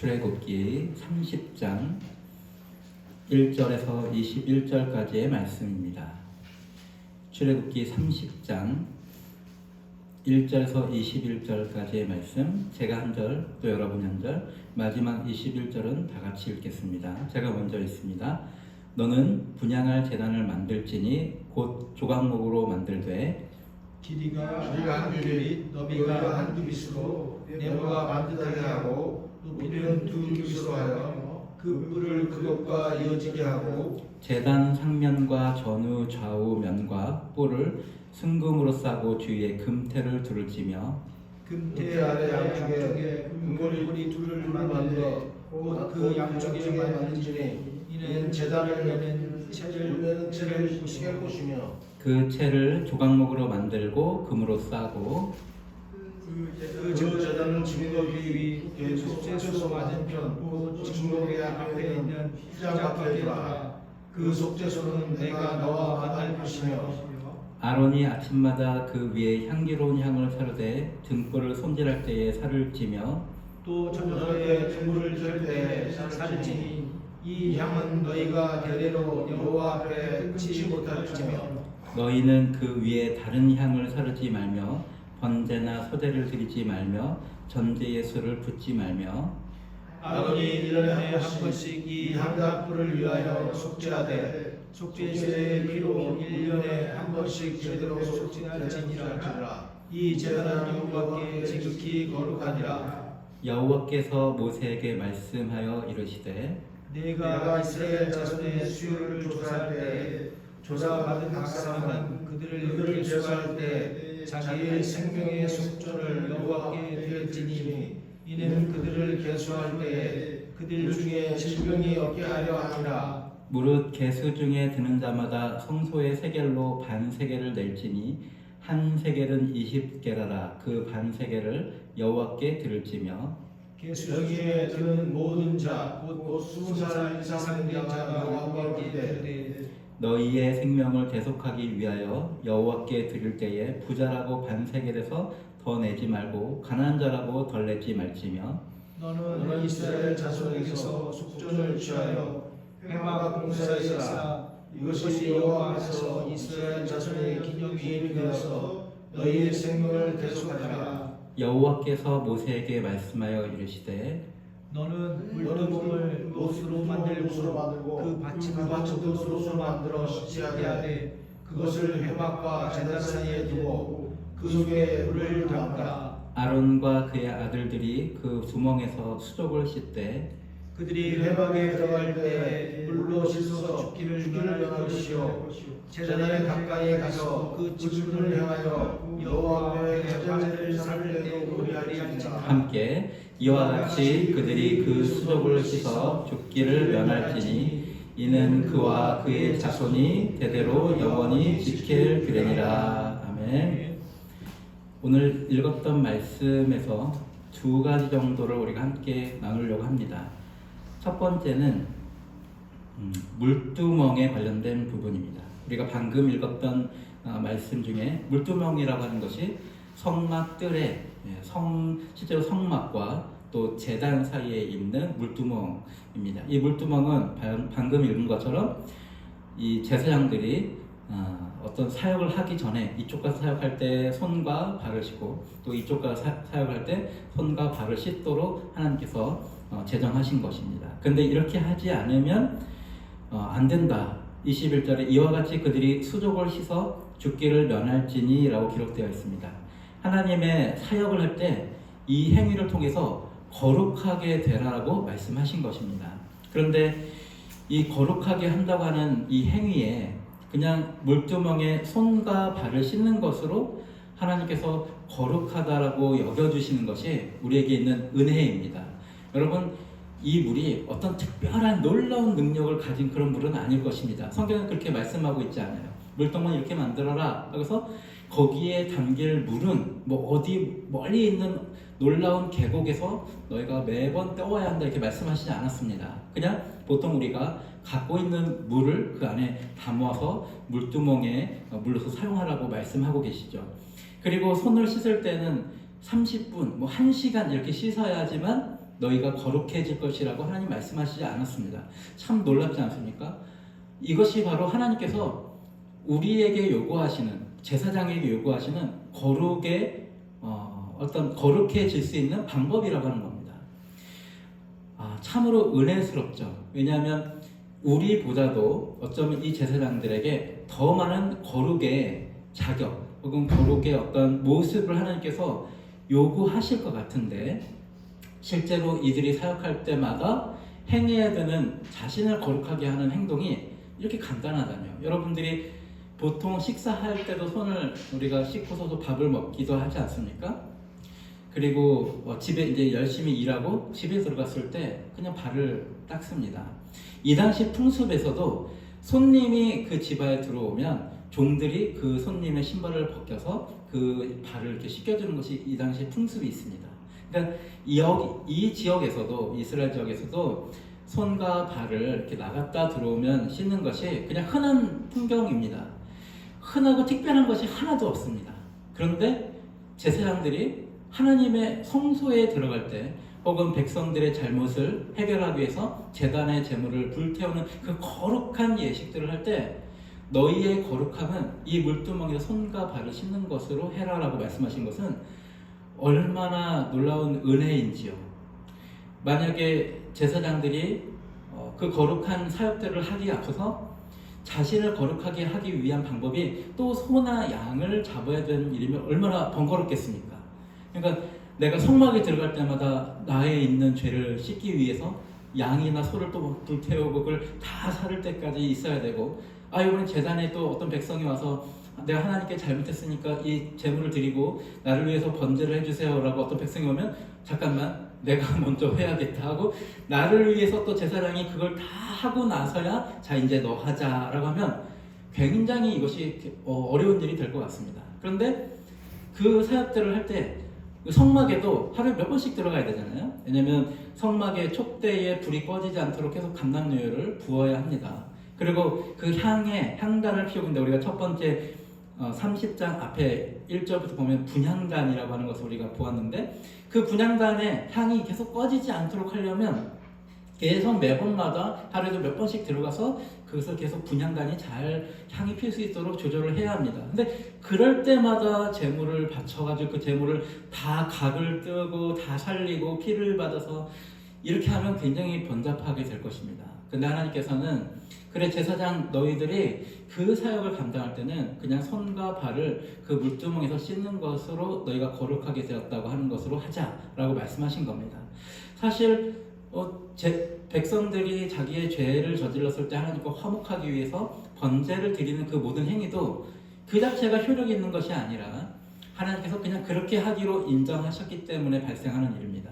출애굽기 30장 1절에서 21절까지의 말씀입니다. 출애굽기 30장 1절에서 21절까지의 말씀, 제가 한 절, 또 여러분이 한 절, 마지막 21절은 다 같이 읽겠습니다. 제가 먼저 읽습니다. 너는 분향할 제단을 만들지니 곧 조각목으로 만들되 길이가 한 규빗, 너비가 한 규빗으로 네모가 반듯하게 하고 높이는 두 규빗으로 하여 그 뿔을 그것과 이어지게 하고 제단 상면과 전후 좌우 면과 뿔을 순금으로 싸고 주위에 금테를 두르지며 금테 아래 양쪽에 금고리 둘을 만들어 곧 그 양쪽에 만들지니 이는 제단을 여는 채를 보시며 그 채를 조각목으로 만들고 금으로 싸고 그 제단은 증거기 위 속죄소 맞은편 곧 증거기 앞에 있는 휘장 밖에 두라. 그 속죄소는 내가 너와 만날 것이며 아론이 아침마다 그 위에 향기로운 향을 사르되 등불을 손질할 때에 살을 찌며 또 저녁에 등불을 켤 때 살을 찌니 이 향은 너희가 대대로 여호와 앞에 끊지 못할지며 너희는 그 위에 다른 향을 사르지 말며 번제나 소대를 드리지 말며 전제의 술을 붓지 말며 아론이 1년에 한 번씩 이 향단불을 위하여 속죄하되 속죄제의 피로 1년에 한 번씩 제대로 속죄할지니라. 이 제단은 여호와께 지극히 거룩하니라. 여호와께서 모세에게 말씀하여 이르시되 내가 이스라엘 자손의 수요를 조사할 때 조사받은 각 사람은 그들을 계수할 때 자기의 생명의 속전을 여호와께 드렸지니 이는 그들을 계수할 때 그들 중에 질병이 없게 하려 함이라. 무릇 계수 중에 드는 자마다 성소의 세겔로 반 세겔을 낼지니 한 세겔은 20게라라. 그 반 세겔을 여호와께 드릴지며 계수 중에 드는 모든 자 곧 20살 이상 된 자가 여호와께 드리되 너희의 생명을 대속하기 위하여 여호와께 드릴 때에 부자라고 반 세겔에서 더 내지 말고 가난한 자라고 덜 내지 말지며 너는 이스라엘 자손에게서 속전을 취하여 회막 봉사에서 이것이 여호와 앞에서 이스라엘 자손의 기념이 되어서 너희의 생명을 대속하리라. 여호와께서 모세에게 말씀하여 이르시되 너는 물두멍을 못으로 만들고 그 받침도 못으로 만들어 씻게 하되 그것을 회막과 제단 사이에 두고 그 속에 물을 담가. 아론과 그의 아들들이 그 두멍에서 수족을 씻되 그들이 회막에 들어갈 때 물로 씻어서 죽기를 면할 것이요 제단에 가까이 가서 그 지문을 향하여 여호와 앞에 화제를 삼을 때도 그리하리라. 함께 이와 같이 그들이 그 수족을 씻어 죽기를 면할지니 이는 그와 그의 자손이 대대로 영원히 지킬 규례니라. 아멘. 오늘 읽었던 말씀에서 두 가지 정도를 우리가 함께 나누려고 합니다. 첫 번째는 물두멍에 관련된 부분입니다. 우리가 방금 읽었던 말씀 중에 물두멍이라고 하는 것이 성막 뜰에 실제로 성막과 또 제단 사이에 있는 물두멍입니다. 이 물두멍은 방금 읽은 것처럼 이 제사장들이 어떤 사역을 하기 전에 이쪽과 사역할 때 손과 발을 씻고 또 이쪽과 사역할 때 손과 발을 씻도록 하나님께서 제정하신 것입니다. 그런데 이렇게 하지 않으면 안 된다. 21절에 이와 같이 그들이 수족을 씻어 죽기를 면할지니 라고 기록되어 있습니다. 하나님의 사역을 할 때 이 행위를 통해서 거룩하게 되라고 말씀하신 것입니다. 그런데 이 거룩하게 한다고 하는 이 행위에 그냥 물두멍에 손과 발을 씻는 것으로 하나님께서 거룩하다라고 여겨주시는 것이 우리에게 있는 은혜입니다. 여러분, 이 물이 어떤 특별한 놀라운 능력을 가진 그런 물은 아닐 것입니다. 성경은 그렇게 말씀하고 있지 않아요. 물동만 이렇게 만들어라. 그래서 거기에 담길 물은 뭐 어디 멀리 있는 놀라운 계곡에서 너희가 매번 떠와야 한다 이렇게 말씀하시지 않았습니다. 그냥 보통 우리가 갖고 있는 물을 그 안에 담아서 물두멍에 물로서 사용하라고 말씀하고 계시죠. 그리고 손을 씻을 때는 30분, 뭐 1시간 이렇게 씻어야지만 너희가 거룩해질 것이라고 하나님 말씀하시지 않았습니다. 참 놀랍지 않습니까? 이것이 바로 하나님께서 우리에게 요구하시는, 제사장에게 요구하시는 거룩의 어떤 거룩해질 수 있는 방법이라고 하는 겁니다. 참으로 은혜스럽죠. 왜냐하면 우리보다도 어쩌면 이 제사장들에게 더 많은 거룩의 자격 혹은 거룩의 어떤 모습을 하나님께서 요구하실 것 같은데, 실제로 이들이 사역할 때마다 행해야 되는 자신을 거룩하게 하는 행동이 이렇게 간단하다며. 여러분들이 보통 식사할 때도 손을 우리가 씻고서도 밥을 먹기도 하지 않습니까? 그리고 집에 이제 열심히 일하고 집에 들어갔을 때 그냥 발을 닦습니다. 이 당시 풍습에서도 손님이 그 집안에 들어오면 종들이 그 손님의 신발을 벗겨서 그 발을 이렇게 씻겨주는 것이 이 당시 풍습이 있습니다. 그러니까 이 지역에서도, 이스라엘 지역에서도 손과 발을 이렇게 나갔다 들어오면 씻는 것이 그냥 흔한 풍경입니다. 흔하고 특별한 것이 하나도 없습니다. 그런데 제사장들이 하나님의 성소에 들어갈 때 혹은 백성들의 잘못을 해결하기 위해서 제단의 제물을 불태우는 그 거룩한 예식들을 할 때 너희의 거룩함은 이 물두멍에서 손과 발을 씻는 것으로 해라라고 말씀하신 것은 얼마나 놀라운 은혜인지요. 만약에 제사장들이 그 거룩한 사역들을 하기 앞서서 자신을 거룩하게 하기 위한 방법이 또 소나 양을 잡아야 되는 일이면 얼마나 번거롭겠습니까? 그러니까 내가 성막에 들어갈 때마다 나에 있는 죄를 씻기 위해서 양이나 소를 또 불태우고 그걸 다 살을 때까지 있어야 되고, 이번엔 제단에 또 어떤 백성이 와서 내가 하나님께 잘못했으니까 이 제물을 드리고 나를 위해서 번제를 해주세요 라고 어떤 백성이 오면 잠깐만 내가 먼저 해야겠다 하고 나를 위해서 또 제사장이 그걸 다 하고 나서야 자 이제 너 하자 라고 하면 굉장히 이것이 어려운 일이 될 것 같습니다. 그런데 그 사역들을 할 때 성막에도 하루에 몇 번씩 들어가야 되잖아요. 왜냐하면 성막의 촉대에 불이 꺼지지 않도록 계속 감람유를 부어야 합니다. 그리고 그 향단을 피우는데 우리가 첫 번째 30장 앞에 1절부터 보면 분향단이라고 하는 것을 우리가 보았는데, 그 분향단의 향이 계속 꺼지지 않도록 하려면 계속 매번마다 하루에도 몇 번씩 들어가서 그것을 계속 분향단이 잘 향이 필 수 있도록 조절을 해야 합니다. 근데 그럴 때마다 제물을 바쳐가지고 그 제물을 다 각을 뜨고 다 살리고 피를 받아서 이렇게 하면 굉장히 번잡하게 될 것입니다. 근데 하나님께서는 그래 제사장 너희들이 그 사역을 감당할 때는 그냥 손과 발을 그 물두멍에서 씻는 것으로 너희가 거룩하게 되었다고 하는 것으로 하자라고 말씀하신 겁니다. 사실 백성들이 자기의 죄를 저질렀을 때 하나님과 화목하기 위해서 번제를 드리는 그 모든 행위도 그 자체가 효력이 있는 것이 아니라 하나님께서 그냥 그렇게 하기로 인정하셨기 때문에 발생하는 일입니다.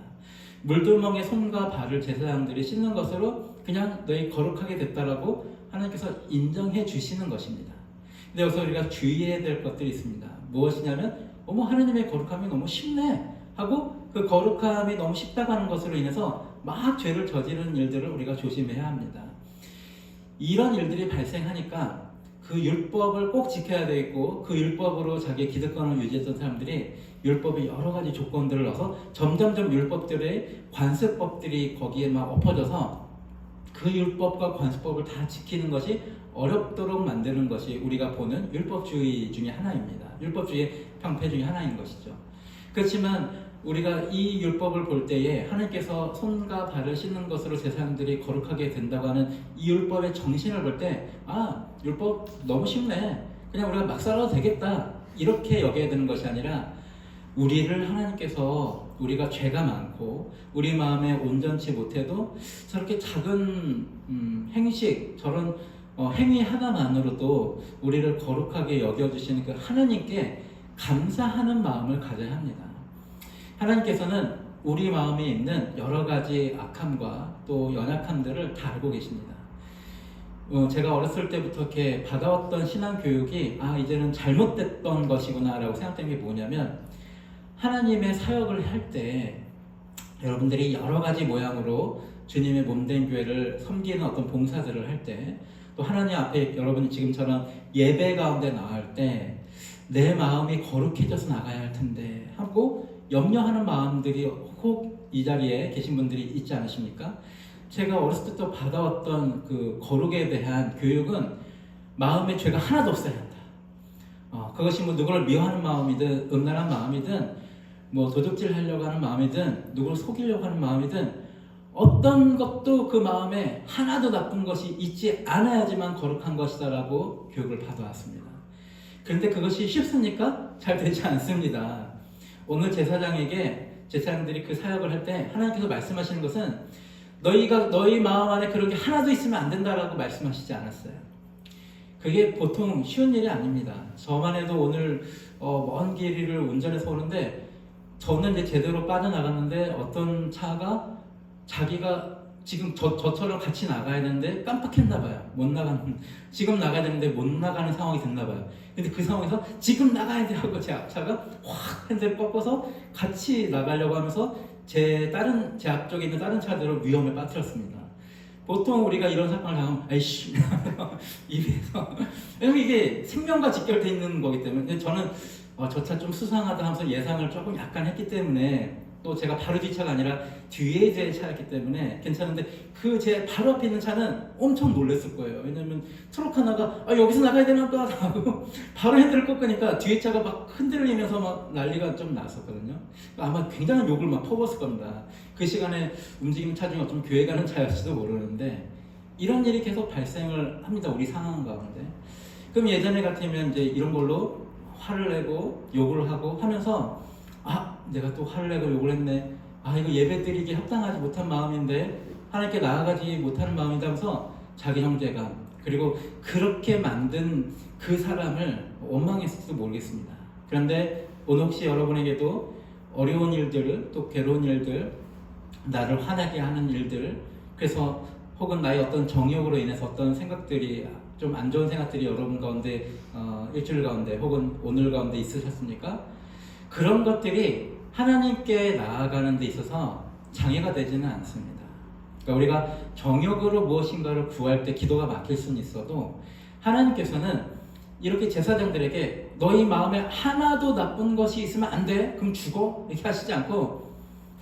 물두멍에 손과 발을 제사장들이 씻는 것으로 그냥 너희 거룩하게 됐다라고 하나님께서 인정해 주시는 것입니다. 근데 여기서 우리가 주의해야 될 것들이 있습니다. 무엇이냐면 하나님의 거룩함이 너무 쉽네 하고 그 거룩함이 너무 쉽다고 하는 것으로 인해서 막 죄를 저지르는 일들을 우리가 조심해야 합니다. 이런 일들이 발생하니까 그 율법을 꼭 지켜야 되겠고 그 율법으로 자기의 기득권을 유지했던 사람들이 율법의 여러 가지 조건들을 넣어서 점점점 율법들의 관습법들이 거기에 막 엎어져서 그 율법과 관습법을 다 지키는 것이 어렵도록 만드는 것이 우리가 보는 율법주의 중에 하나입니다. 율법주의 방패 중에 하나인 것이죠. 그렇지만 우리가 이 율법을 볼 때에 하나님께서 손과 발을 씻는 것으로 제사장들이 거룩하게 된다고 하는 이 율법의 정신을 볼 때 율법 너무 쉽네, 그냥 우리가 막 살아도 되겠다 이렇게 여겨야 되는 것이 아니라 우리를 하나님께서 우리가 죄가 많고 우리 마음에 온전치 못해도 저렇게 작은 행식, 저런 행위 하나만으로도 우리를 거룩하게 여겨주시는 그 하나님께 감사하는 마음을 가져야 합니다. 하나님께서는 우리 마음에 있는 여러 가지 악함과 또 연약함들을 다 알고 계십니다. 제가 어렸을 때부터 이렇게 받아왔던 신앙 교육이 이제는 잘못됐던 것이구나 라고 생각된 게 뭐냐면, 하나님의 사역을 할 때 여러분들이 여러 가지 모양으로 주님의 몸된 교회를 섬기는 어떤 봉사들을 할 때, 또 하나님 앞에 여러분이 지금처럼 예배 가운데 나갈 때 내 마음이 거룩해져서 나가야 할 텐데 하고 염려하는 마음들이 혹 이 자리에 계신 분들이 있지 않으십니까? 제가 어렸을 때부터 받아왔던 그 거룩에 대한 교육은 마음에 죄가 하나도 없어야 한다. 그것이 뭐 누구를 미워하는 마음이든 음란한 마음이든 뭐 도둑질 하려고 하는 마음이든 누구를 속이려고 하는 마음이든 어떤 것도 그 마음에 하나도 나쁜 것이 있지 않아야지만 거룩한 것이다라고 교육을 받아왔습니다. 그런데 그것이 쉽습니까? 잘 되지 않습니다. 오늘 제사장에게 제사장들이 그 사역을 할 때 하나님께서 말씀하시는 것은 너희 마음 안에 그런 게 하나도 있으면 안 된다라고 말씀하시지 않았어요. 그게 보통 쉬운 일이 아닙니다. 저만 해도 오늘 먼 길이를 운전해서 오는데 저는 이제 제대로 빠져나갔는데 어떤 차가 자기가 지금 저처럼 같이 나가야 되는데 깜빡했나 봐요. 못 나가는, 지금 나가야 되는데 못 나가는 상황이 됐나 봐요. 근데 그 상황에서 지금 나가야 돼 하고 제 앞차가 확 핸들을 꺾어서 같이 나가려고 하면서 제 앞쪽에 있는 다른 차들을 위험에 빠뜨렸습니다. 보통 우리가 이런 사건을 당하면 아이씨 입에서 왜냐면 이게 생명과 직결되어 있는 거기 때문에 저는 저 차 좀 수상하다 하면서 예상을 조금 약간 했기 때문에 또 제가 바로 뒷차가 아니라 뒤에 제 차였기 때문에 괜찮은데 그 제 바로 앞에 있는 차는 엄청 놀랐을 거예요. 왜냐면 트럭 하나가 여기서 나가야 되나 봐 하고 바로 핸들을 꺾으니까 뒤에 차가 막 흔들리면서 막 난리가 좀 났었거든요. 아마 굉장한 욕을 막 퍼붓을 겁니다. 그 시간에 움직이는 차 중에 어쩌면 교회 가는 차였을지도 모르는데 이런 일이 계속 발생을 합니다. 우리 상황 가운데. 그럼 예전에 같으면 이제 이런 걸로 화를 내고 욕을 하고 하면서 내가 또 화를 내고 욕을 했네. 이거 예배 드리기 합당하지 못한 마음인데 하나님께 나아가지 못하는 마음이다 하면서 자기 형제감 그리고 그렇게 만든 그 사람을 원망했을지도 모르겠습니다. 그런데 오늘 혹시 여러분에게도 어려운 일들 또 괴로운 일들 나를 화나게 하는 일들 그래서 혹은 나의 어떤 정욕으로 인해서 어떤 생각들이 좀 안 좋은 생각들이 여러분 가운데 일주일 가운데 혹은 오늘 가운데 있으셨습니까? 그런 것들이 하나님께 나아가는 데 있어서 장애가 되지는 않습니다. 그러니까 우리가 정욕으로 무엇인가를 구할 때 기도가 막힐 수는 있어도 하나님께서는 이렇게 제사장들에게 너희 마음에 하나도 나쁜 것이 있으면 안 돼? 그럼 죽어? 이렇게 하시지 않고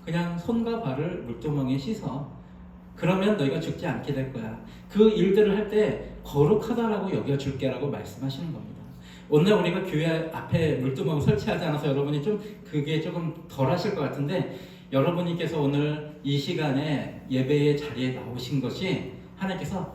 그냥 손과 발을 물두멍에 씻어. 그러면 너희가 죽지 않게 될 거야. 그 일들을 할 때 거룩하다라고 여겨줄게 라고 말씀하시는 겁니다. 오늘 우리가 교회 앞에 물두멍을 설치하지 않아서 여러분이 좀 그게 조금 덜 하실 것 같은데 여러분께서 오늘 이 시간에 예배의 자리에 나오신 것이 하나님께서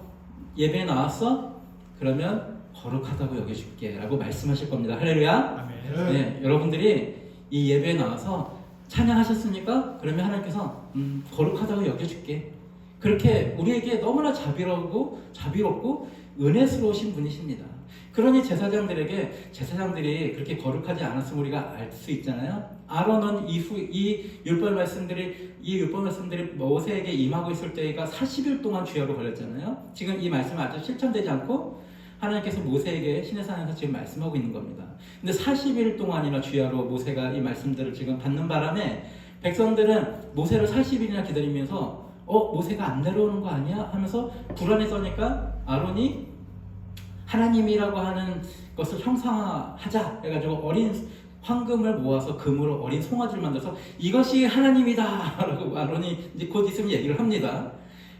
예배에 나왔어? 그러면 거룩하다고 여겨줄게 라고 말씀하실 겁니다. 할렐루야. 아멘. 네, 여러분들이 이 예배에 나와서 찬양하셨습니까? 그러면 하나님께서 거룩하다고 여겨줄게. 그렇게 우리에게 너무나 자비롭고 은혜스러우신 분이십니다. 그러니 제사장들이 그렇게 거룩하지 않았으면 우리가 알 수 있잖아요. 아론은 이 율법 말씀들이 모세에게 임하고 있을 때가 40일 동안 주야로 걸렸잖아요. 지금 이 말씀은 아직 실천되지 않고 하나님께서 모세에게 시내산에서 지금 말씀하고 있는 겁니다. 근데 40일 동안이나 주야로 모세가 이 말씀들을 지금 받는 바람에 백성들은 모세를 40일이나 기다리면서 모세가 안 내려오는 거 아니야? 하면서 불안에 떠니까 아론이 하나님이라고 하는 것을 형상화하자 해가지고 어린 황금을 모아서 금으로 어린 송아지를 만들어서 이것이 하나님이다 라고 아론이 이제 곧 있으면 얘기를 합니다.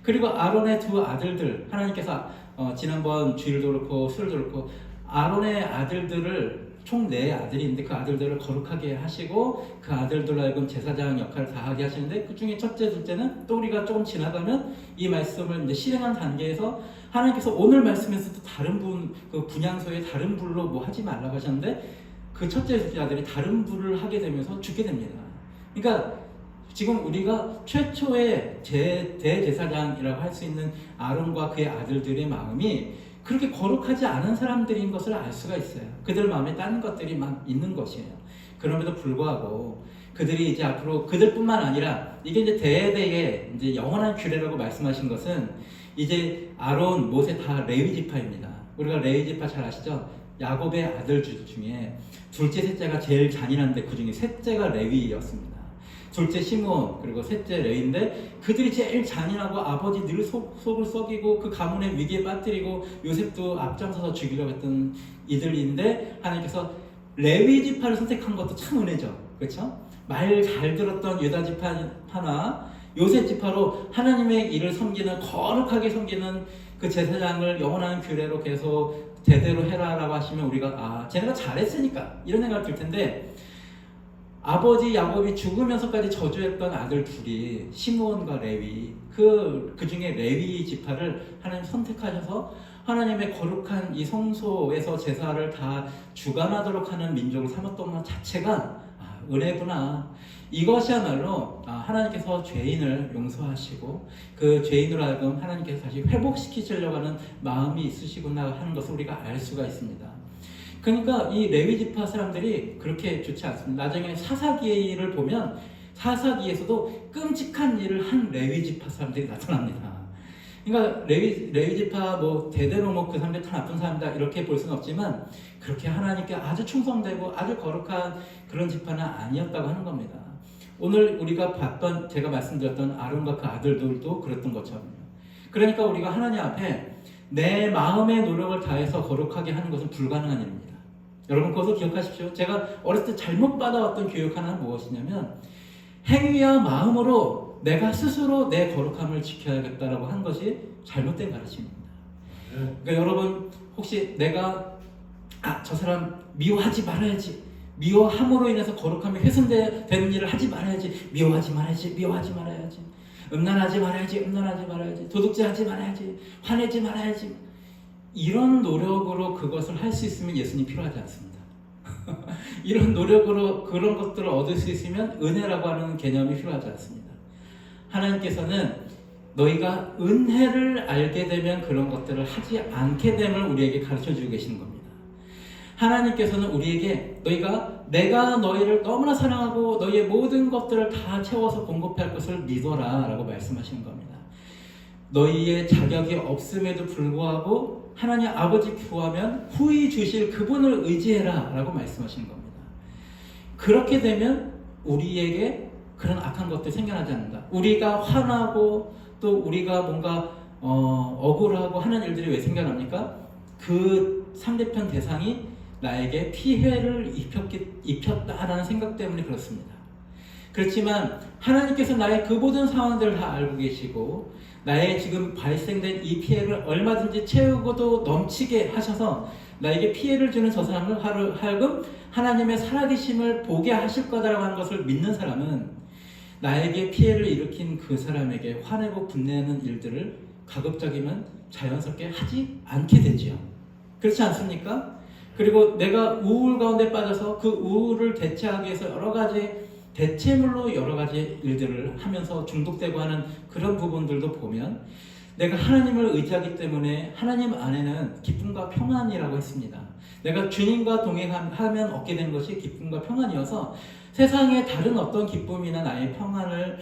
그리고 아론의 두 아들들 하나님께서 지난번 주일도 그렇고 수요일도 그렇고 아론의 아들들을 총 4아들이 있는데 그 아들들을 거룩하게 하시고 그 아들들로 하여금 제사장 역할을 다하게 하시는데 그 중에 첫째, 둘째는 또 우리가 조금 지나가면 이 말씀을 이제 실행한 단계에서 하나님께서 오늘 말씀에서도 다른 그 분향소에 다른 불로 뭐 하지 말라고 하셨는데 그 첫째, 둘째 아들이 다른 불을 하게 되면서 죽게 됩니다. 그러니까 지금 우리가 최초의 대제사장이라고 할 수 있는 아론과 그의 아들들의 마음이 그렇게 거룩하지 않은 사람들인 것을 알 수가 있어요. 그들 마음에 다른 것들이 막 있는 것이에요. 그럼에도 불구하고 그들이 이제 앞으로 그들뿐만 아니라 이게 이제 대대의 이제 영원한 규례라고 말씀하신 것은 이제 아론, 모세 다 레위 지파입니다. 우리가 레위 지파 잘 아시죠? 야곱의 아들 중에 둘째, 셋째가 제일 잔인한데 그 중에 셋째가 레위였습니다. 둘째 시므온 그리고 셋째 레위인데 그들이 제일 잔인하고 아버지 늘 속을 썩이고 그 가문의 위기에 빠뜨리고 요셉도 앞장서서 죽이려고 했던 이들인데 하나님께서 레위 지파를 선택한 것도 참 은혜죠. 그렇죠? 말 잘 들었던 유다 지파나 요셉 지파로 하나님의 일을 섬기는, 거룩하게 섬기는 그 제사장을 영원한 규례로 계속 제대로 해라라고 하시면 우리가 쟤네가 잘했으니까 이런 생각이 들 텐데, 아버지 야곱이 죽으면서까지 저주했던 아들 둘이 시므온과 레위, 그 중에 레위 지파를 하나님 선택하셔서 하나님의 거룩한 이 성소에서 제사를 다 주관하도록 하는 민족을 삼았던 것 자체가 은혜구나. 이것이야말로 하나님께서 죄인을 용서하시고 그 죄인으로 하여금 하나님께서 다시 회복시키시려고 하는 마음이 있으시구나 하는 것을 우리가 알 수가 있습니다. 그러니까 이 레위 지파 사람들이 그렇게 좋지 않습니다. 나중에 사사기를 보면 사사기에서도 끔찍한 일을 한 레위 지파 사람들이 나타납니다. 그러니까 레위 지파 대대로 그 사람들 다 나쁜 사람이다 이렇게 볼 수는 없지만, 그렇게 하나님께 아주 충성되고 아주 거룩한 그런 지파는 아니었다고 하는 겁니다. 오늘 우리가 봤던, 제가 말씀드렸던 아론과 그 아들들도 그랬던 것처럼, 그러니까 우리가 하나님 앞에 내 마음의 노력을 다해서 거룩하게 하는 것은 불가능한 일입니다. 여러분 그것을 기억하십시오. 제가 어렸을 때 잘못 받아왔던 교육 하나는 무엇이냐면, 행위와 마음으로 내가 스스로 내 거룩함을 지켜야겠다라고 한 것이 잘못된 가르침입니다. 그러니까 여러분 혹시 내가 저 사람 미워하지 말아야지, 미워함으로 인해서 거룩함이 훼손되는 일을 하지 말아야지, 미워하지 말아야지, 음란하지 말아야지, 도둑질하지 말아야지, 화내지 말아야지, 이런 노력으로 그것을 할 수 있으면 예수님 필요하지 않습니다. 이런 노력으로 그런 것들을 얻을 수 있으면 은혜라고 하는 개념이 필요하지 않습니다. 하나님께서는 너희가 은혜를 알게 되면 그런 것들을 하지 않게 됨을 우리에게 가르쳐주고 계시는 겁니다. 하나님께서는 우리에게 내가 너희를 너무나 사랑하고 너희의 모든 것들을 다 채워서 공급할 것을 믿어라 라고 말씀하시는 겁니다. 너희의 자격이 없음에도 불구하고 하나님 아버지 구하면 후히 주실 그분을 의지해라 라고 말씀하시는 겁니다. 그렇게 되면 우리에게 그런 악한 것들이 생겨나지 않는다. 우리가 화나고 또 우리가 뭔가 억울하고 하는 일들이 왜 생겨납니까? 그 상대편 대상이 나에게 피해를 입혔다라는 생각 때문에 그렇습니다. 그렇지만 하나님께서 나의 그 모든 상황들을 다 알고 계시고 나의 지금 발생된 이 피해를 얼마든지 채우고도 넘치게 하셔서 나에게 피해를 주는 저 사람을 하여금 하나님의 살아계심을 보게 하실 거다라고 하는 것을 믿는 사람은 나에게 피해를 일으킨 그 사람에게 화내고 분내는 일들을 가급적이면 자연스럽게 하지 않게 되지요. 그렇지 않습니까? 그리고 내가 우울 가운데 빠져서 그 우울을 대체하기 위해서 여러 가지 대체물로 여러 가지 일들을 하면서 중독되고 하는 그런 부분들도 보면, 내가 하나님을 의지하기 때문에 하나님 안에는 기쁨과 평안이라고 했습니다. 내가 주님과 동행하면 얻게 된 것이 기쁨과 평안이어서 세상의 다른 어떤 기쁨이나 나의 평안을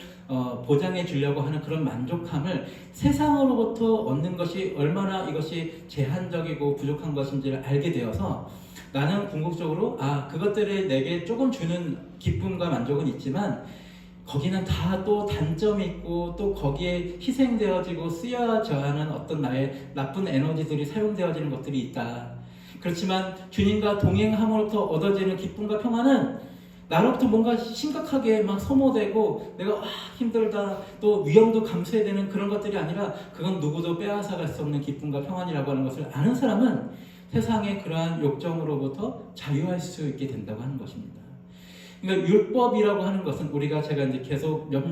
보장해 주려고 하는 그런 만족함을 세상으로부터 얻는 것이 얼마나 이것이 제한적이고 부족한 것인지를 알게 되어서 나는 궁극적으로 그것들이 내게 조금 주는 기쁨과 만족은 있지만 거기는 다 또 단점이 있고 또 거기에 희생되어지고 쓰여져야 하는 어떤 나의 나쁜 에너지들이 사용되어지는 것들이 있다. 그렇지만 주님과 동행함으로부터 얻어지는 기쁨과 평안은 나로부터 뭔가 심각하게 막 소모되고 내가 힘들다 또 위험도 감수해야 되는 그런 것들이 아니라 그건 누구도 빼앗아갈 수 없는 기쁨과 평안이라고 하는 것을 아는 사람은 세상의 그러한 욕정으로부터 자유할 수 있게 된다고 하는 것입니다. 그러니까 율법이라고 하는 것은 제가 이제 계속 몇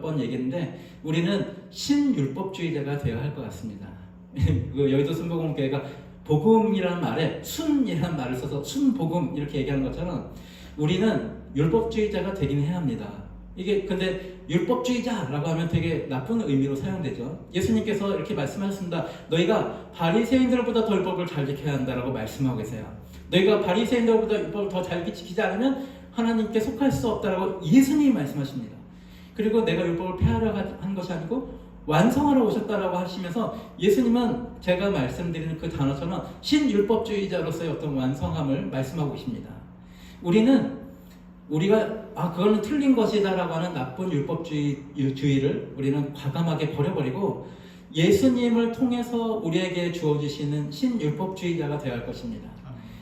번 얘기했는데 우리는 신율법주의자가 되어야 할 것 같습니다. 그 여의도 순복음교회가 복음이라는 말에 순이라는 말을 써서 순복음 이렇게 얘기하는 것처럼 우리는 율법주의자가 되긴 해야 합니다. 이게 근데 율법주의자라고 하면 되게 나쁜 의미로 사용되죠. 예수님께서 이렇게 말씀하셨습니다. 너희가 바리새인들보다 더 율법을 잘 지켜야 한다라고 말씀하고 계세요. 너희가 바리새인들보다 율법을 더 잘 지키지 않으면 하나님께 속할 수 없다라고 예수님이 말씀하십니다. 그리고 내가 율법을 폐하려 한 것이 아니고 완성하러 오셨다라고 하시면서 예수님은 제가 말씀드리는 그 단어처럼 신율법주의자로서의 어떤 완성함을 말씀하고 계십니다. 우리가 그거는 틀린 것이다라고 하는 나쁜 율법주의를 우리는 과감하게 버려버리고 예수님을 통해서 우리에게 주어주시는 신율법주의자가 되어야 할 것입니다.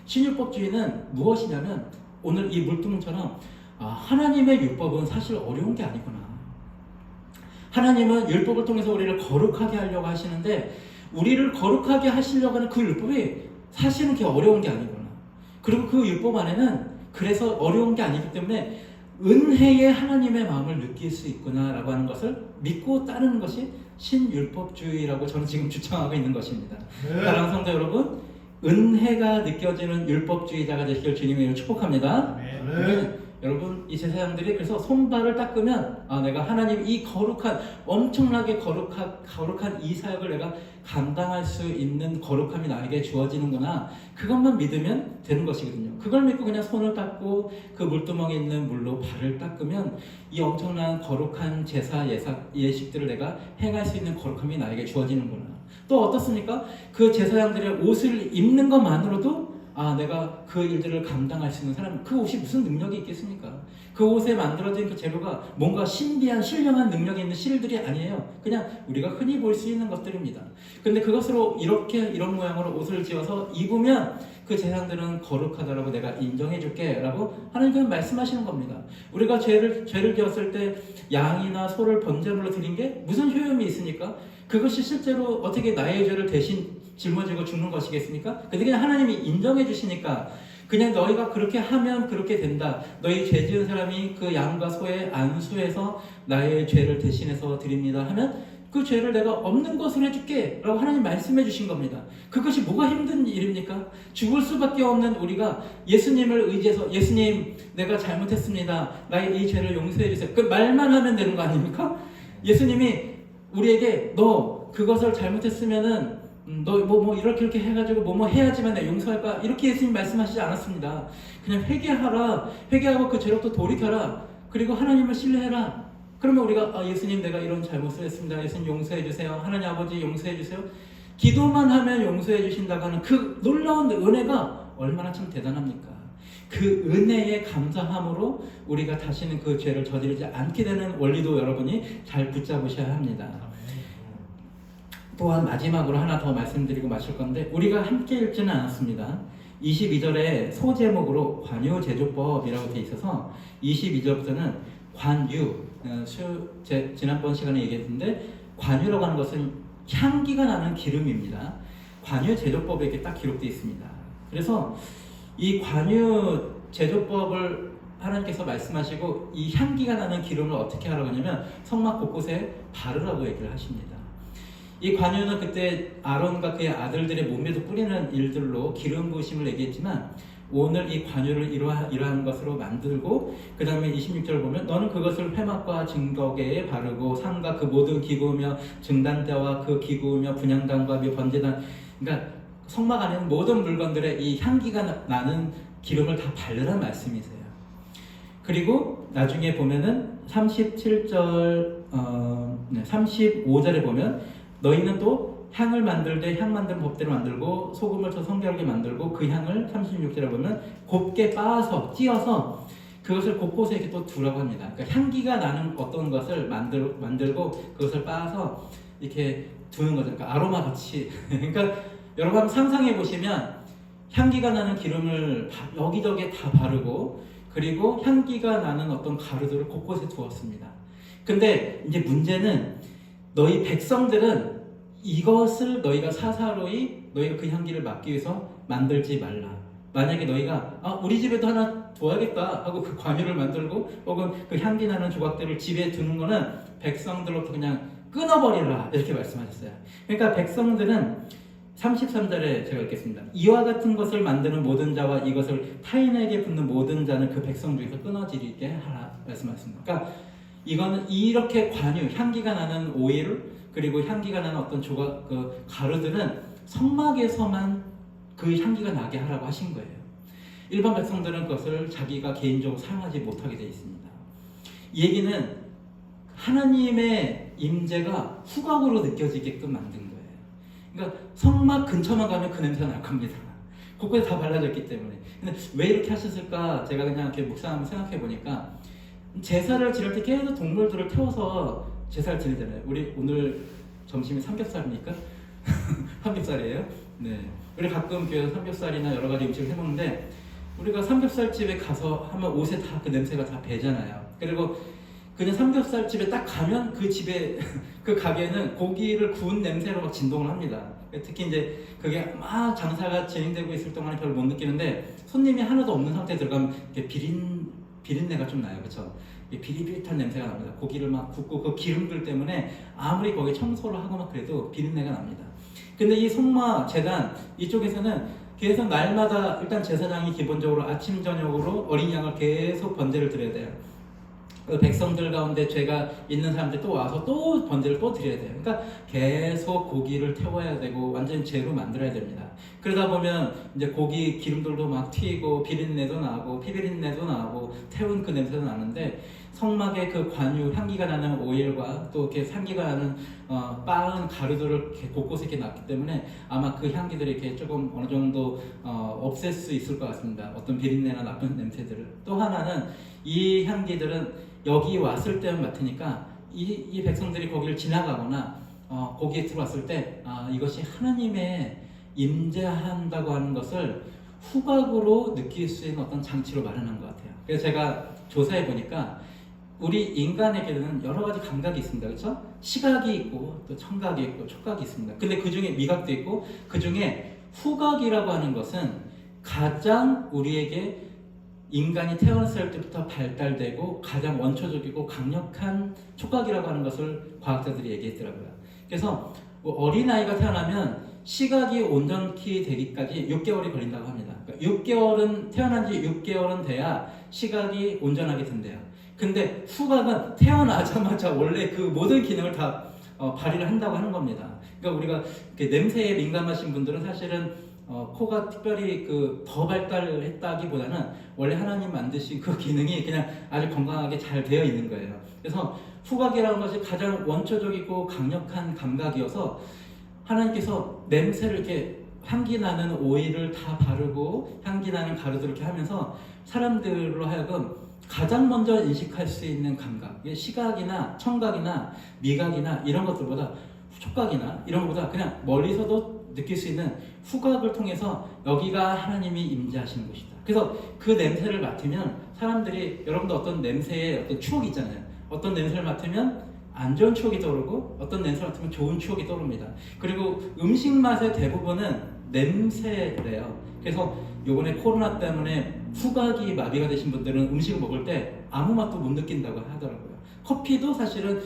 신율법주의는 무엇이냐면 오늘 이 물두멍처럼 하나님의 율법은 사실 어려운 게 아니구나. 하나님은 율법을 통해서 우리를 거룩하게 하려고 하시는데 우리를 거룩하게 하시려고 하는 그 율법이 사실은 그렇게 어려운 게 아니구나. 그리고 그 율법 안에는 그래서 어려운 게 아니기 때문에 은혜의 하나님의 마음을 느낄 수 있구나라고 하는 것을 믿고 따르는 것이 신율법주의라고 저는 지금 주장하고 있는 것입니다. 사랑하는 성도 여러분, 은혜가 느껴지는 율법주의자가 되시길 주님의 이름으로 축복합니다. 여러분, 이 제사장들이 그래서 손발을 닦으면 내가 하나님 이 거룩한, 엄청나게 거룩한 이 사역을 내가 감당할 수 있는 거룩함이 나에게 주어지는구나, 그것만 믿으면 되는 것이거든요. 그걸 믿고 그냥 손을 닦고 그 물두멍에 있는 물로 발을 닦으면 이 엄청난 거룩한 제사 예식들을 내가 행할 수 있는 거룩함이 나에게 주어지는구나. 또 어떻습니까? 그 제사장들의 옷을 입는 것만으로도 내가 그 일들을 감당할 수 있는 사람, 그 옷이 무슨 능력이 있겠습니까? 그 옷에 만들어진 그 재료가 뭔가 신비한 신령한 능력이 있는 실들이 아니에요. 그냥 우리가 흔히 볼 수 있는 것들입니다. 근데 그것으로 이런 모양으로 옷을 지어서 입으면 그 제사장들은 거룩하다라고 내가 인정해 줄게 라고 하나님께서 말씀하시는 겁니다. 우리가 죄를 지었을 때 양이나 소를 번제물로 드린 게 무슨 효용이 있습니까? 그것이 실제로 어떻게 나의 죄를 대신 짊어지고 죽는 것이겠습니까? 근데 그냥 하나님이 인정해 주시니까 그냥 너희가 그렇게 하면 그렇게 된다. 너희 죄 지은 사람이 그 양과 소의 안수해서 나의 죄를 대신해서 드립니다 하면 그 죄를 내가 없는 것으로 해줄게 라고 하나님 말씀해 주신 겁니다. 그것이 뭐가 힘든 일입니까? 죽을 수밖에 없는 우리가 예수님을 의지해서 예수님 내가 잘못했습니다. 나의 이 죄를 용서해 주세요. 그 말만 하면 되는 거 아닙니까? 예수님이 우리에게 너 그것을 잘못했으면은 너 이렇게 해가지고 뭐 해야지만 내가 용서할 거야, 이렇게 예수님 말씀하시지 않았습니다. 그냥 회개하라, 회개하고 그 죄로부터 돌이켜라, 그리고 하나님을 신뢰해라. 그러면 우리가 예수님 내가 이런 잘못을 했습니다, 예수님 용서해 주세요, 하나님 아버지 용서해 주세요, 기도만 하면 용서해 주신다고 하는 그 놀라운 은혜가 얼마나 참 대단합니까? 그 은혜에 감사함으로 우리가 다시는 그 죄를 저지르지 않게 되는 원리도 여러분이 잘 붙잡으셔야 합니다. 또한 마지막으로 하나 더 말씀드리고 마칠 건데 우리가 함께 읽지는 않았습니다. 22절에 소제목으로 관유제조법이라고 되어 있어서 22절부터는 관유, 지난번 시간에 얘기했는데 관유라고 하는 것은 향기가 나는 기름입니다. 관유제조법에 이렇게 딱 기록되어 있습니다. 그래서 이 관유제조법을 하나님께서 말씀하시고 이 향기가 나는 기름을 어떻게 하라고 하냐면 성막 곳곳에 바르라고 얘기를 하십니다. 이 관유는 그때 아론과 그의 아들들의 몸에도 뿌리는 일들로 기름 부으심을 얘기했지만 오늘 이 관유를 이러한 것으로 만들고 그 다음에 26절을 보면 너는 그것을 회막과 증거계에 바르고 상과 그 모든 기구며 증단대와 그 기구며 분향단과 번제단, 그러니까 성막 안에 있는 모든 물건들에 이 향기가 나는 기름을 다 바르라는 말씀이세요. 그리고 나중에 보면은 35절에 보면 너희는 또 향을 만들되 향 만드는 법대로 만들고 소금을 쳐 성결하게 만들고 그 향을 36절에 보면 곱게 빻아서 찧어서 그것을 곳곳에 이렇게 또 두라고 합니다. 그러니까 향기가 나는 어떤 것을 만들고 그것을 빻아서 이렇게 두는 거죠. 그러니까 아로마 같이. 그러니까 여러분 한번 상상해 보시면 향기가 나는 기름을 여기저기 다 바르고 그리고 향기가 나는 어떤 가루들을 곳곳에 두었습니다. 근데 이제 문제는 너희 백성들은 이것을 너희가 사사로이 너희가 그 향기를 맡기 위해서 만들지 말라. 만약에 너희가 우리 집에도 하나 둬야겠다 하고 그 관유를 만들고 혹은 그 향기 나는 조각들을 집에 두는 거는 백성들로부터 그냥 끊어버리라 이렇게 말씀하셨어요. 그러니까 백성들은 33절에 제가 읽겠습니다. 이와 같은 것을 만드는 모든 자와 이것을 타인에게 붓는 모든 자는 그 백성 중에서 끊어지게 하라 말씀하셨습니다. 그러니까 이거는 이렇게 관유, 향기가 나는 오일 그리고 향기가 나는 어떤 조각, 그 가루들은 성막에서만 그 향기가 나게 하라고 하신 거예요. 일반 백성들은 그것을 자기가 개인적으로 사용하지 못하게 되어 있습니다. 이 얘기는 하나님의 임재가 후각으로 느껴지게끔 만든 거예요. 그러니까 성막 근처만 가면 그 냄새가 날 겁니다. 곳곳에 다 발라졌기 때문에. 근데 왜 이렇게 하셨을까? 제가 그냥 이렇게 묵상하면서 생각해 보니까 제사를 지낼 때 계속 동물들을 태워서 제사를 지내잖아요. 우리 오늘 점심이 삼겹살입니까? 삼겹살이에요? 네. 우리 가끔 교회에서 삼겹살이나 여러 가지 음식을 해먹는데 우리가 삼겹살집에 가서 하면 옷에 다 그 냄새가 다 배잖아요. 그리고 그냥 삼겹살집에 딱 가면 그 집에 그 가게는 고기를 구운 냄새로 막 진동을 합니다. 특히 이제 그게 막 장사가 진행되고 있을 동안에 별로 못 느끼는데 손님이 하나도 없는 상태에 들어가면 이렇게 비린내가 좀 나요, 그렇죠? 비릿비릿한 냄새가 납니다. 고기를 막 굽고 그 기름들 때문에 아무리 거기 청소를 하고 막 그래도 비린내가 납니다. 근데 이 송마 재단 이쪽에서는 계속 날마다 일단 제사장이 기본적으로 아침 저녁으로 어린 양을 계속 번제를 드려야 돼요. 그 백성들 가운데 죄가 있는 사람들 또 와서 또 번제를 또 드려야 돼요. 그러니까 계속 고기를 태워야 되고 완전 재로 만들어야 됩니다. 그러다 보면 이제 고기 기름들도 막 튀고 비린내도 나고 피비린내도 나고 태운 그 냄새도 나는데 성막의 그 관유 향기가 나는 오일과 또 이렇게 향기가 나는 빻은 가루들을 이렇게 곳곳에 이렇게 놨기 때문에 아마 그 향기들이 이렇게 조금 어느 정도 없앨 수 있을 것 같습니다. 어떤 비린내나 나쁜 냄새들을. 또 하나는 이 향기들은 여기 왔을 때만 맡으니까 이 백성들이 거기를 지나가거나 거기에 들어왔을 때 이것이 하나님의 임재한다고 하는 것을 후각으로 느낄 수 있는 어떤 장치로 마련한 것 같아요. 그래서 제가 조사해 보니까 우리 인간에게는 여러 가지 감각이 있습니다. 그렇죠? 시각이 있고 또 청각이 있고 촉각이 있습니다. 근데 그 중에 미각도 있고 그 중에 후각이라고 하는 것은 가장 우리에게 인간이 태어났을 때부터 발달되고 가장 원초적이고 강력한 촉각이라고 하는 것을 과학자들이 얘기했더라고요. 그래서 어린아이가 태어나면 시각이 온전히 되기까지 6개월이 걸린다고 합니다. 그러니까 6개월은 태어난 지 6개월은 돼야 시각이 온전하게 된대요. 근데 후각은 태어나자마자 원래 그 모든 기능을 다 발휘를 한다고 하는 겁니다. 그러니까 우리가 냄새에 민감하신 분들은 사실은 코가 특별히 더 발달했다기보다는 원래 하나님 만드신 그 기능이 그냥 아주 건강하게 잘 되어 있는 거예요. 그래서 후각이라는 것이 가장 원초적이고 강력한 감각이어서 하나님께서 냄새를 이렇게 향기 나는 오일을 다 바르고 향기 나는 가루들을 이렇게 하면서 사람들로 하여금 가장 먼저 인식할 수 있는 감각, 시각이나 청각이나 미각이나 이런 것들보다 촉각이나 이런 것보다 그냥 멀리서도 느낄 수 있는 후각을 통해서 여기가 하나님이 임재하시는 곳이다. 그래서 그 냄새를 맡으면 사람들이 여러분도 어떤 냄새에 어떤 추억이 있잖아요. 어떤 냄새를 맡으면 안 좋은 추억이 떠오르고 어떤 냄새를 맡으면 좋은 추억이 떠오릅니다. 그리고 음식 맛의 대부분은 냄새래요. 그래서 요번에 코로나 때문에 후각이 마비가 되신 분들은 음식을 먹을 때 아무 맛도 못 느낀다고 하더라고요. 커피도 사실은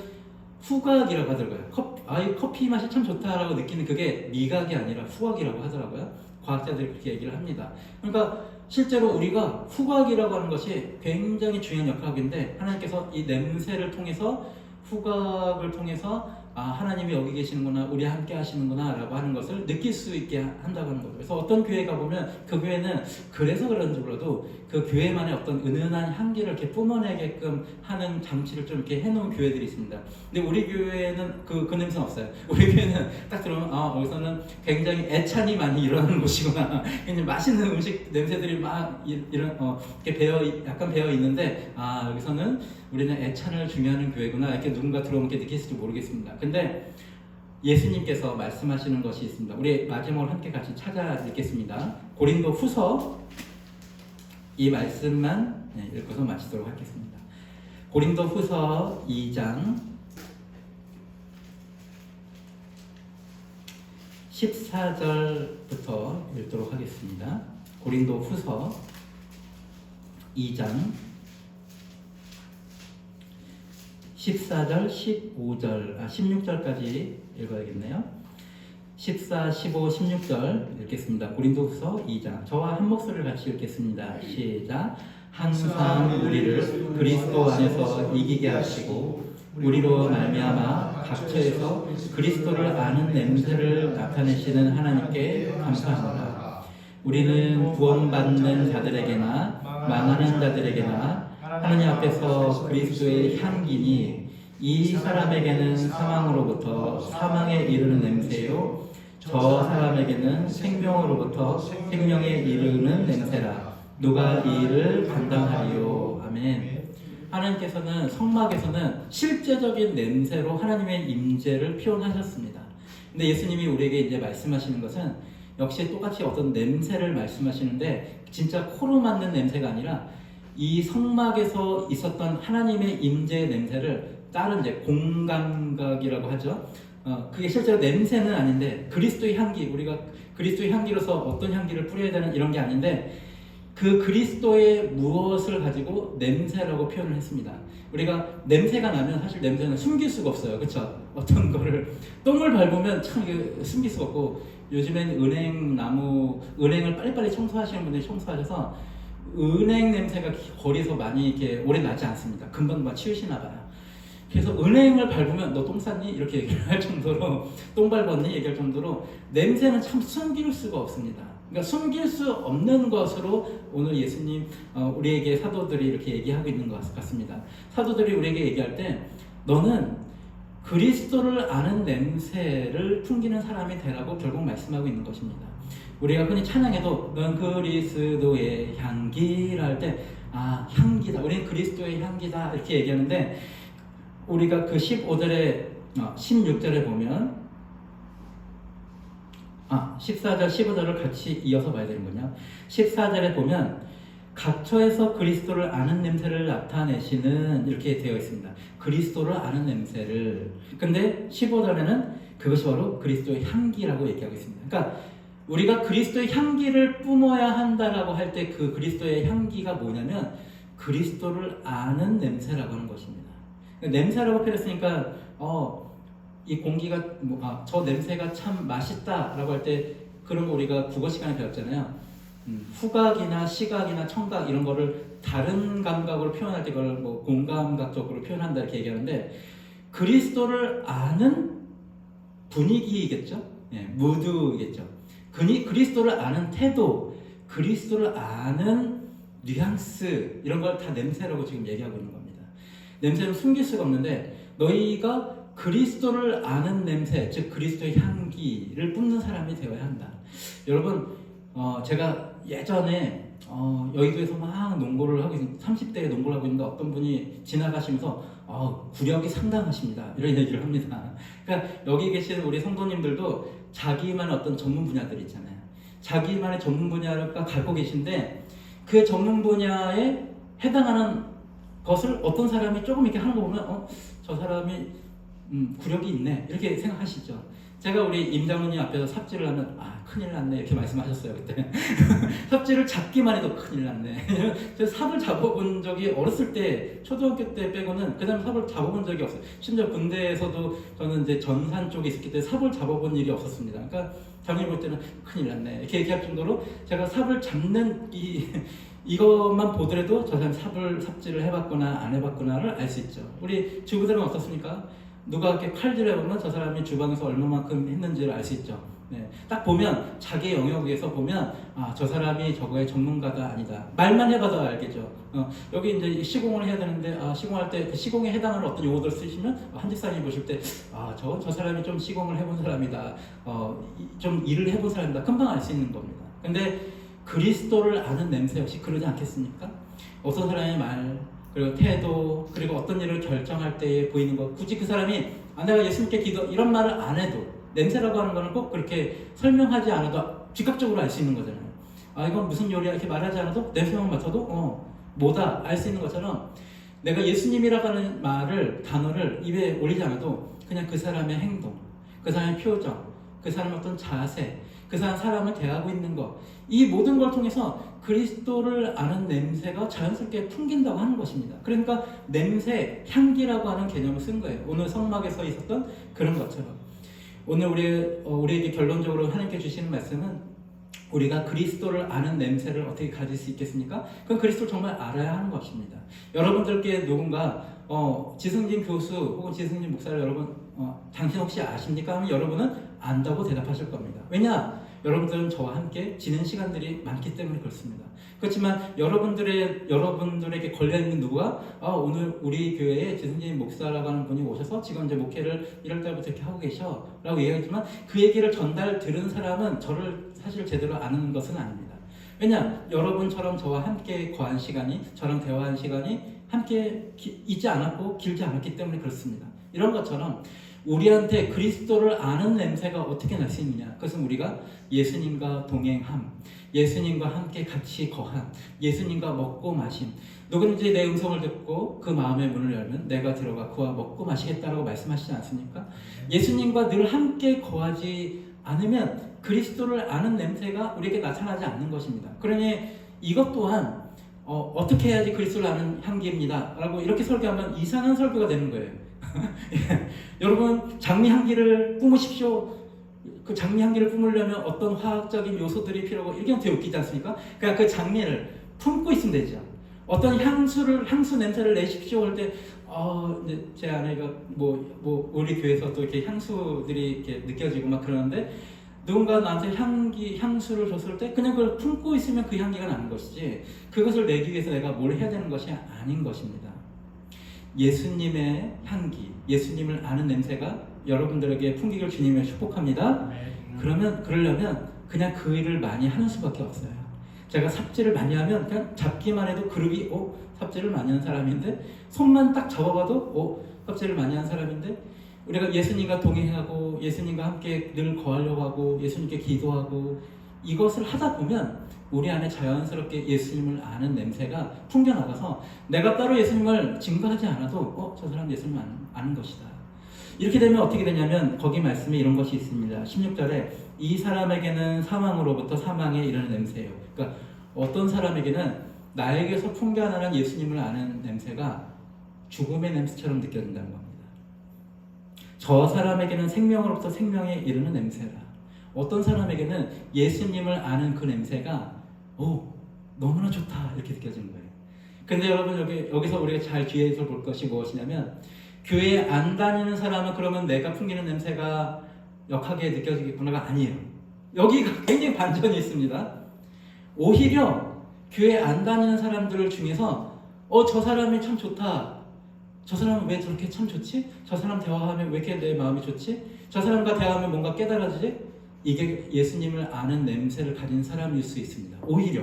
후각이라고 하더라고요. 커피 맛이 참 좋다라고 느끼는 그게 미각이 아니라 후각이라고 하더라고요. 과학자들이 그렇게 얘기를 합니다. 그러니까 실제로 우리가 후각이라고 하는 것이 굉장히 중요한 역할인데 하나님께서 이 냄새를 통해서 후각을 통해서 하나님이 여기 계시는구나, 우리 함께 하시는구나 라고 하는 것을 느낄 수 있게 한다고 하는 거죠. 그래서 어떤 교회 가보면 그 교회는 그래서 그런지 몰라도 그 교회만의 어떤 은은한 향기를 이렇게 뿜어내게끔 하는 장치를 좀 이렇게 해놓은 교회들이 있습니다. 근데 우리 교회는 그 냄새는 없어요. 우리 교회는 딱 들어오면 여기서는 굉장히 애찬이 많이 일어나는 곳이구나. 굉장히 맛있는 음식 냄새들이 막 이렇게 약간 배어 있는데 여기서는 우리는 애찬을 중요하는 교회구나 이렇게 누군가 들어오면 이렇게 느낄지 모르겠습니다. 근데 예수님께서 말씀하시는 것이 있습니다. 우리 마지막으로 함께 같이 찾아 읽겠습니다. 고린도 후서 이 말씀만 읽고서 마치도록 하겠습니다. 고린도 후서 2장 14절부터 읽도록 하겠습니다. 고린도 후서 2장 14절, 15절, 16절까지 읽어야겠네요. 14, 15, 16절 읽겠습니다. 고린도후서 2장. 저와 한 목소리를 같이 읽겠습니다. 시작. 항상 우리를 그리스도 안에서 이기게 하시고 우리로 말미암아 각처에서 그리스도를 아는 냄새를 나타내시는 하나님께 감사합니다. 우리는 구원받는 자들에게나 망하는 자들에게나 하나님 앞에서 그리스도의 향기니 이 사람에게는 사망으로부터 사망에 이르는 냄새요 저 사람에게는 생명으로부터 생명에 이르는 냄새라. 누가 이 일을 감당하리요. 아멘. 하나님께서는 성막에서는 실제적인 냄새로 하나님의 임재를 표현하셨습니다. 근데 예수님이 우리에게 이제 말씀하시는 것은 역시 똑같이 어떤 냄새를 말씀하시는데 진짜 코로 맡는 냄새가 아니라 이 성막에서 있었던 하나님의 임재의 냄새를 다른 이제 공감각이라고 하죠. 그게 실제로 냄새는 아닌데 그리스도의 향기, 우리가 그리스도의 향기로서 어떤 향기를 뿌려야 되는 이런 게 아닌데 그 그리스도의 무엇을 가지고 냄새라고 표현을 했습니다. 우리가 냄새가 나면 사실 냄새는 숨길 수가 없어요. 그렇죠? 어떤 거를 똥을 밟으면 참 이게 숨길 수가 없고 요즘엔 은행을 빨리빨리 청소하시는 분들이 청소하셔서 은행 냄새가 거리에서 많이 이렇게 오래 나지 않습니다. 금방 치우시나 봐요. 그래서 은행을 밟으면 너 똥 쌌니? 이렇게 얘기를 할 정도로 똥 밟았니? 얘기할 정도로 냄새는 참 숨길 수가 없습니다. 그러니까 숨길 수 없는 것으로 오늘 예수님 우리에게 사도들이 이렇게 얘기하고 있는 것 같습니다. 사도들이 우리에게 얘기할 때 너는 그리스도를 아는 냄새를 풍기는 사람이 되라고 결국 말씀하고 있는 것입니다. 우리가 흔히 찬양해도 넌 그리스도의 향기라 할 때 향기다. 우리는 그리스도의 향기다 이렇게 얘기하는데 우리가 그 16절에 보면 14절, 15절을 같이 이어서 봐야 되는군요. 14절에 보면 각처에서 그리스도를 아는 냄새를 나타내시는 이렇게 되어 있습니다. 그리스도를 아는 냄새를. 근데 15절에는 그것이 바로 그리스도의 향기라고 얘기하고 있습니다. 그러니까 우리가 그리스도의 향기를 뿜어야 한다라고 할 때 그 그리스도의 향기가 뭐냐면 그리스도를 아는 냄새라고 하는 것입니다. 냄새라고 표현했으니까 이 공기가 저 냄새가 참 맛있다라고 할 때 그런 거 우리가 국어 시간에 배웠잖아요. 후각이나 시각이나 청각 이런 거를 다른 감각으로 표현할 때 그걸 뭐 공감각적으로 표현한다 이렇게 얘기하는데 그리스도를 아는 분위기겠죠. 무드겠죠. 그리스도를 아는 태도, 그리스도를 아는 뉘앙스 이런 걸 다 냄새라고 지금 얘기하고 있는 겁니다. 냄새는 숨길 수가 없는데 너희가 그리스도를 아는 냄새, 즉 그리스도의 향기를 뿜는 사람이 되어야 한다. 여러분, 제가 예전에 여의도에서 막 농구를 하고 있는 30대에 농구를 하고 있는데 어떤 분이 지나가시면서 구력이 상당하십니다. 이런 얘기를 합니다. 그러니까 여기 계신 우리 성도님들도 자기만의 어떤 전문 분야들이 있잖아요. 자기만의 전문 분야가 갖고 계신데 그 전문 분야에 해당하는 것을 어떤 사람이 조금 이렇게 하는 거 보면 저 사람이 구력이 있네 이렇게 생각하시죠. 제가 우리 임 장로님 앞에서 삽질을 하면 큰일 났네 이렇게 말씀하셨어요. 그때 삽질을 잡기만 해도 큰일 났네. 제가 삽을 잡아본 적이 어렸을 때 초등학교 때 빼고는 그 다음에 삽을 잡아본 적이 없어요. 심지어 군대에서도 저는 이제 전산 쪽에 있었기 때문에 삽을 잡아본 일이 없었습니다. 그러니까 장로님 볼 때는 큰일 났네 이렇게 얘기할 정도로 제가 삽을 잡는 이것만 보더라도 저 사람 삽질을 해봤구나 안 해봤구나를 알 수 있죠. 우리 주부들은 어떻습니까? 누가 이렇게 칼질을 해보면 저 사람이 주방에서 얼마만큼 했는지를 알 수 있죠. 딱 보면 자기 영역에서 보면 저 사람이 저거의 전문가다 아니다. 말만 해봐도 알겠죠. 여기 이제 시공을 해야 되는데 시공할 때 그 시공에 해당하는 어떤 용어들을 쓰시면 한 집사님이 보실 때 저 사람이 좀 시공을 해본 사람이다. 좀 일을 해본 사람이다. 금방 알 수 있는 겁니다. 근데 그리스도를 아는 냄새 역시 그러지 않겠습니까? 어떤 사람의 말 그리고 태도 그리고 어떤 일을 결정할 때 보이는 것 굳이 그 사람이 내가 예수님께 기도 이런 말을 안 해도 냄새라고 하는 거는 꼭 그렇게 설명하지 않아도 즉각적으로 알 수 있는 거잖아요. 이건 무슨 요리야 이렇게 말하지 않아도 냄새만 맡아도 뭐다 알 수 있는 것처럼 내가 예수님이라고 하는 단어를 입에 올리지 않아도 그냥 그 사람의 행동 그 사람의 표정 그 사람의 어떤 자세 그 사람을 대하고 있는 것 이 모든 걸 통해서 그리스도를 아는 냄새가 자연스럽게 풍긴다고 하는 것입니다. 그러니까 냄새, 향기라고 하는 개념을 쓴 거예요. 오늘 성막에서 있었던 그런 것처럼 오늘 우리에게 결론적으로 하나님께 주시는 말씀은 우리가 그리스도를 아는 냄새를 어떻게 가질 수 있겠습니까? 그건 그리스도를 정말 알아야 하는 것입니다. 여러분들께 누군가 지승진 교수 혹은 지승진 목사를 여러분 당신 혹시 아십니까? 하면 여러분은 안다고 대답하실 겁니다. 왜냐? 여러분들은 저와 함께 지낸 시간들이 많기 때문에 그렇습니다. 그렇지만 여러분들에게 걸려있는 누구가 오늘 우리 교회에 지승진 목사라고 하는 분이 오셔서 지금 이제 목회를 1월달부터 이렇게 하고 계셔 라고 얘기하지만 그 얘기를 들은 사람은 저를 사실 제대로 아는 것은 아닙니다. 왜냐? 여러분처럼 저와 함께 거한 시간이 저랑 대화한 시간이 함께 있지 않았고 길지 않았기 때문에 그렇습니다. 이런 것처럼 우리한테 그리스도를 아는 냄새가 어떻게 날 수 있느냐? 그것은 우리가 예수님과 동행함, 예수님과 함께 같이 거함, 예수님과 먹고 마심. 누구든지 내 음성을 듣고 그 마음의 문을 열면 내가 들어가 그와 먹고 마시겠다라고 말씀하시지 않습니까? 예수님과 늘 함께 거하지 않으면 그리스도를 아는 냄새가 우리에게 나타나지 않는 것입니다. 그러니 이것 또한 어떻게 해야지 그리스도를 아는 향기입니다 라고 이렇게 설교하면 이상한 설교가 되는 거예요. 여러분, 장미 향기를 뿜으십시오. 그 장미 향기를 뿜으려면 어떤 화학적인 요소들이 필요하고, 이게 되게 웃기지 않습니까? 그러니까 그 장미를 품고 있으면 되죠. 어떤 향수 냄새를 내십시오 할 때, 이제 제 아내가 우리 교회에서 또 이렇게 향수들이 이렇게 느껴지고 막 그러는데, 누군가 나한테 향수를 줬을 때 그냥 그걸 품고 있으면 그 향기가 나는 것이지, 그것을 내기 위해서 내가 뭘 해야 되는 것이 아닌 것입니다. 예수님의 향기, 예수님을 아는 냄새가 여러분들에게 풍기길 주님을 축복합니다. 그러려면 그냥 그 일을 많이 하는 수밖에 없어요. 제가 삽질을 많이 하면 그냥 잡기만 해도 그룹이 삽질을 많이 하는 사람인데, 손만 딱 잡아봐도 삽질을 많이 하는 사람인데, 우리가 예수님과 동행하고 예수님과 함께 늘 거하려고 하고 예수님께 기도하고 이것을 하다 보면 우리 안에 자연스럽게 예수님을 아는 냄새가 풍겨나가서 내가 따로 예수님을 증거하지 않아도 저 사람 예수님을 아는 것이다. 이렇게 되면 어떻게 되냐면 거기 말씀에 이런 것이 있습니다. 16절에 이 사람에게는 사망으로부터 사망에 이르는 냄새예요. 그러니까 어떤 사람에게는 나에게서 풍겨나는 예수님을 아는 냄새가 죽음의 냄새처럼 느껴진다는 겁니다. 저 사람에게는 생명으로부터 생명에 이르는 냄새라. 어떤 사람에게는 예수님을 아는 그 냄새가 너무나 좋다 이렇게 느껴지는 거예요. 근데 여러분, 여기서 우리가 잘 주의해서 볼 것이 무엇이냐면, 교회에 안 다니는 사람은 그러면 내가 풍기는 냄새가 역하게 느껴지겠구나가 아니에요. 여기가 굉장히 반전이 있습니다. 오히려 교회 안 다니는 사람들 중에서 저 사람이 참 좋다, 저 사람은 왜 저렇게 참 좋지? 저 사람 대화하면 왜 이렇게 내 마음이 좋지? 저 사람과 대화하면 뭔가 깨달아지지? 이게 예수님을 아는 냄새를 가진 사람일 수 있습니다. 오히려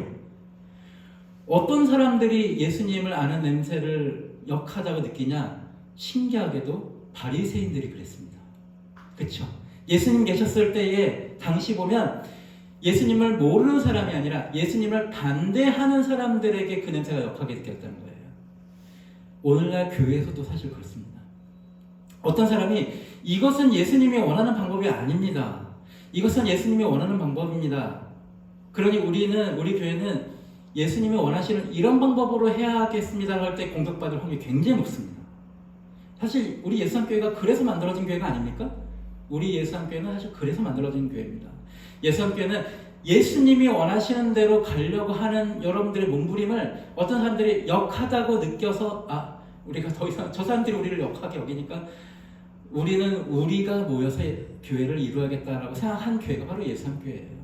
어떤 사람들이 예수님을 아는 냄새를 역하다고 느끼냐? 신기하게도 바리새인들이 그랬습니다. 그렇죠? 예수님 계셨을 때에 당시 보면 예수님을 모르는 사람이 아니라 예수님을 반대하는 사람들에게 그 냄새가 역하게 느꼈다는 거예요. 오늘날 교회에서도 사실 그렇습니다. 어떤 사람이 이것은 예수님이 원하는 방법이 아닙니다. 이것은 예수님이 원하는 방법입니다. 그러니 우리 교회는 예수님이 원하시는 이런 방법으로 해야겠습니다 할 때 공격받을 확률이 굉장히 높습니다. 사실 우리 예수함교회가 그래서 만들어진 교회가 아닙니까? 우리 예수함교회는 사실 그래서 만들어진 교회입니다. 예수함교회는 예수님이 원하시는 대로 가려고 하는 여러분들의 몸부림을 어떤 사람들이 역하다고 느껴서 우리가 더 이상 저 사람들이 우리를 역하게 여기니까 우리가 모여서 교회를 이루어야겠다라고 생각한 교회가 바로 예수함교회예요.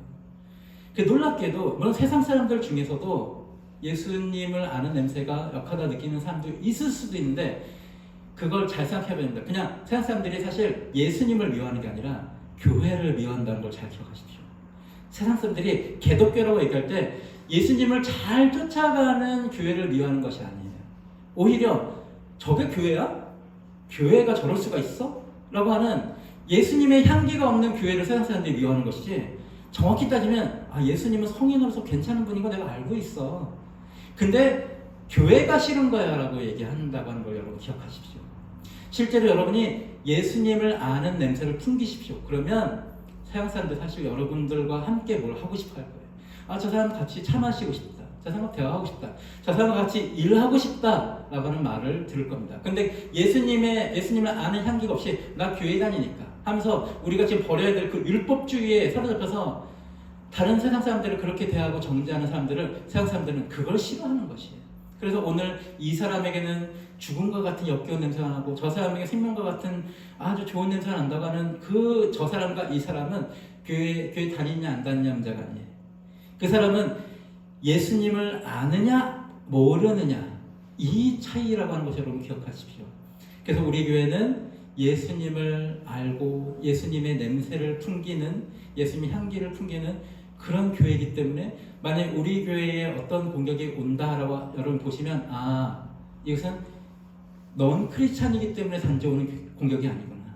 놀랍게도 물론 세상 사람들 중에서도 예수님을 아는 냄새가 역하다 느끼는 사람도 있을 수도 있는데, 그걸 잘 생각해야 됩니다. 그냥 세상 사람들이 사실 예수님을 미워하는 게 아니라 교회를 미워한다는 걸 잘 기억하십시오. 세상 사람들이 개독교라고 얘기할 때 예수님을 잘 쫓아가는 교회를 미워하는 것이 아니에요. 오히려 저게 교회야? 교회가 저럴 수가 있어? 라고 하는 예수님의 향기가 없는 교회를 세상 사람들이 미워하는 것이지, 정확히 따지면 예수님은 성인으로서 괜찮은 분인 거 내가 알고 있어. 근데 교회가 싫은 거야 라고 얘기한다고 하는 걸 여러분 기억하십시오. 실제로 여러분이 예수님을 아는 냄새를 풍기십시오. 그러면 세상 사람들 사실 여러분들과 함께 뭘 하고 싶어 할 거예요. 저 사람 같이 차 마시고 싶다. 저 사람과 대화하고 싶다. 저 사람과 같이 일하고 싶다 라고 하는 말을 들을 겁니다. 근데 예수님을 아는 향기가 없이 나 교회 다니니까 하면서 우리가 지금 버려야 될 그 율법주의에 사로잡혀서 다른 세상 사람들을 그렇게 대하고 정죄하는 세상 사람들은 그걸 싫어하는 것이에요. 그래서 오늘 이 사람에게는 죽음과 같은 역겨운 냄새가 나고 저 사람에게 생명과 같은 아주 좋은 냄새가 난다고 하는 저 사람과 이 사람은 교회 다니냐 안 다니냐 문제가 아니에요. 그 사람은 예수님을 아느냐 모르느냐 이 차이라고 하는 것을 여러분 기억하십시오. 그래서 우리 교회는 예수님을 알고 예수님의 냄새를 풍기는, 예수님의 향기를 풍기는 그런 교회이기 때문에 만약 우리 교회에 어떤 공격이 온다라고 여러분 보시면 이것은 넌 크리스찬이기 때문에 단지 오는 공격이 아니구나.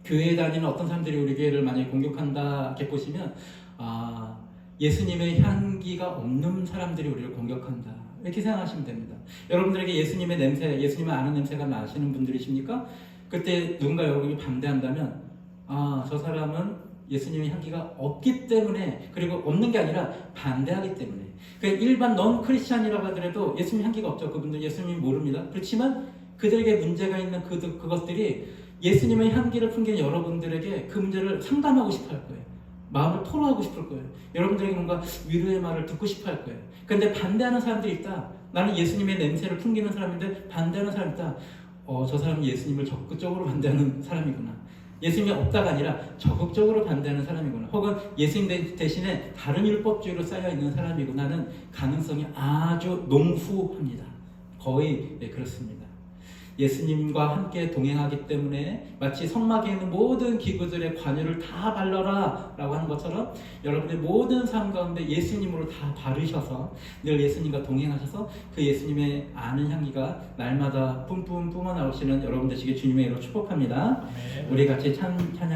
교회에 다니는 어떤 사람들이 우리 교회를 만약에 공격한다 이렇게 보시면 예수님의 향기가 없는 사람들이 우리를 공격한다 이렇게 생각하시면 됩니다. 여러분들에게 예수님의 냄새, 예수님을 아는 냄새가 나시는 분들이십니까? 그때 누군가 여러분이 반대한다면 저 사람은 예수님의 향기가 없기 때문에, 그리고 없는 게 아니라 반대하기 때문에. 일반 넌 크리스찬이라고 하더라도 예수님 향기가 없죠. 그분들 예수님 모릅니다. 그렇지만 그들에게 문제가 있는 그것들이 예수님의 향기를 풍기는 여러분들에게 그 문제를 상담하고 싶어 할 거예요. 마음을 토로하고 싶을 거예요. 여러분들에게 뭔가 위로의 말을 듣고 싶어 할 거예요. 그런데 반대하는 사람들이 있다. 나는 예수님의 냄새를 풍기는 사람인데 반대하는 사람이 있다. 저 사람은 예수님을 적극적으로 반대하는 사람이구나. 예수님이 없다가 아니라 적극적으로 반대하는 사람이구나. 혹은 예수님 대신에 다른 율법주의로 쌓여있는 사람이구나는 가능성이 아주 농후합니다. 거의 그렇습니다. 예수님과 함께 동행하기 때문에 마치 성막에 있는 모든 기구들의 관유를 다 발라라 라고 하는 것처럼 여러분의 모든 삶 가운데 예수님으로 다 바르셔서 늘 예수님과 동행하셔서 그 예수님의 아는 향기가 날마다 뿜뿜 뿜어나오시는 여러분 되시길 주님의 이름으로 축복합니다. 아멘. 우리 같이 찬양